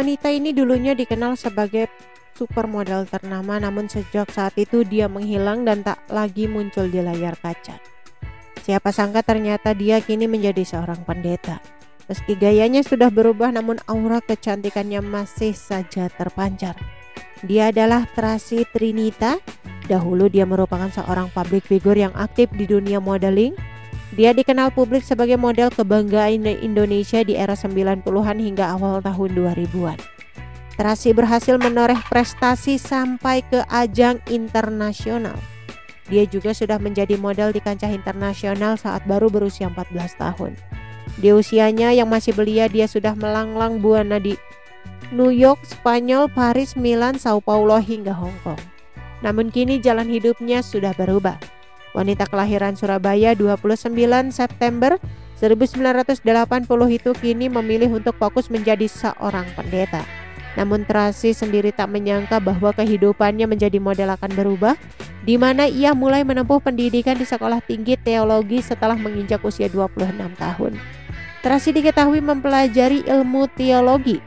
Wanita ini dulunya dikenal sebagai supermodel ternama, namun sejak saat itu dia menghilang dan tak lagi muncul di layar kaca. Siapa sangka ternyata dia kini menjadi seorang pendeta. Meski gayanya sudah berubah, namun aura kecantikannya masih saja terpancar. Dia adalah Tracy Trinita. Dahulu dia merupakan seorang public figure yang aktif di dunia modeling. Dia dikenal publik sebagai model kebanggaan Indonesia di era 90-an hingga awal tahun 2000-an. Tracy berhasil menoreh prestasi sampai ke ajang internasional. Dia juga sudah menjadi model di kancah internasional saat baru berusia 14 tahun. Di usianya yang masih belia, dia sudah melanglang buana di New York, Spanyol, Paris, Milan, Sao Paulo hingga Hong Kong. Namun kini jalan hidupnya sudah berubah. Wanita kelahiran Surabaya 29 September 1980 itu kini memilih untuk fokus menjadi seorang pendeta. Namun Tracy sendiri tak menyangka bahwa kehidupannya menjadi model akan berubah, di mana ia mulai menempuh pendidikan di Sekolah Tinggi Teologi setelah menginjak usia 26 tahun. Tracy diketahui mempelajari ilmu teologi.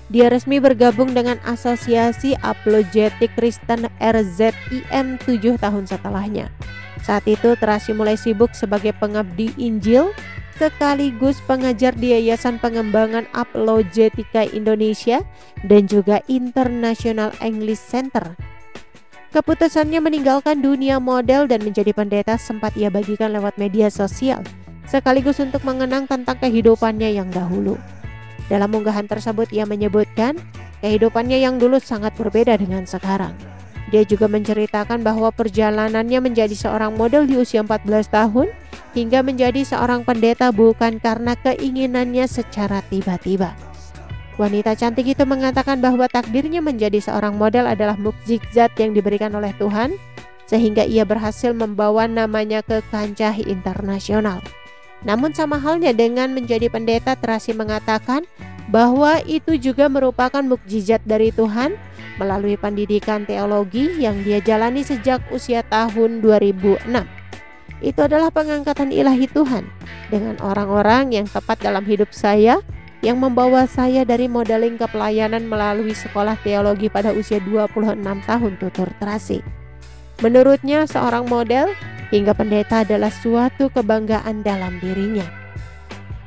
Dia resmi bergabung dengan Asosiasi Apologetik Kristen RZIM 7 tahun setelahnya. Saat itu Tracy mulai sibuk sebagai pengabdi Injil sekaligus pengajar di Yayasan Pengembangan Apologetika Indonesia dan juga International English Center. Keputusannya meninggalkan dunia model dan menjadi pendeta sempat ia bagikan lewat media sosial, sekaligus untuk mengenang tentang kehidupannya yang dahulu. Dalam unggahan tersebut ia menyebutkan kehidupannya yang dulu sangat berbeda dengan sekarang. Dia juga menceritakan bahwa perjalanannya menjadi seorang model di usia 14 tahun hingga menjadi seorang pendeta bukan karena keinginannya secara tiba-tiba. Wanita cantik itu mengatakan bahwa takdirnya menjadi seorang model adalah mukjizat yang diberikan oleh Tuhan, sehingga ia berhasil membawa namanya ke kancah internasional. Namun sama halnya dengan menjadi pendeta, Tracy mengatakan bahwa itu juga merupakan mukjizat dari Tuhan melalui pendidikan teologi yang dia jalani sejak usia tahun 2006. Itu adalah pengangkatan ilahi Tuhan dengan orang-orang yang tepat dalam hidup saya, yang membawa saya dari modeling ke pelayanan melalui sekolah teologi pada usia 26 tahun, tutur Tracy. Menurutnya, seorang model hingga pendeta adalah suatu kebanggaan dalam dirinya.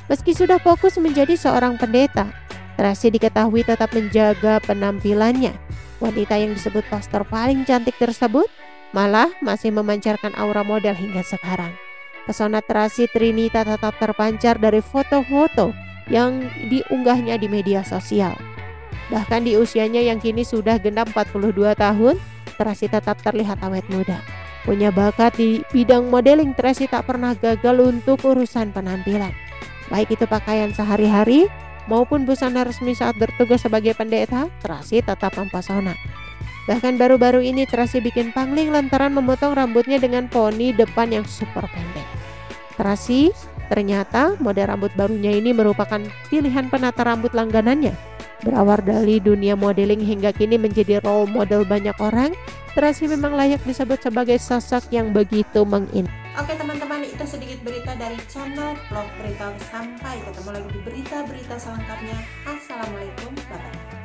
Meski sudah fokus menjadi seorang pendeta, Tracy diketahui tetap menjaga penampilannya. Wanita yang disebut pastor paling cantik tersebut malah masih memancarkan aura model hingga sekarang. Pesona Tracy Trinita tetap terpancar dari foto-foto yang diunggahnya di media sosial. Bahkan di usianya yang kini sudah genap 42 tahun, Tracy tetap terlihat awet muda. Punya bakat di bidang modeling, Tracy tak pernah gagal untuk urusan penampilan. Baik itu pakaian sehari-hari maupun busana resmi saat bertugas sebagai pendeta, Tracy tetap mempesona. Bahkan baru-baru ini Tracy bikin pangling lantaran memotong rambutnya dengan poni depan yang super pendek. Tracy ternyata model rambut barunya ini merupakan pilihan penata rambut langganannya. Berawal dari dunia modeling hingga kini menjadi role model banyak orang, Tracy memang layak disebut sebagai sosok yang begitu Oke teman-teman, itu sedikit berita dari channel Vlog Berita. Sampai ketemu lagi di berita-berita selengkapnya. Assalamualaikum, bye-bye.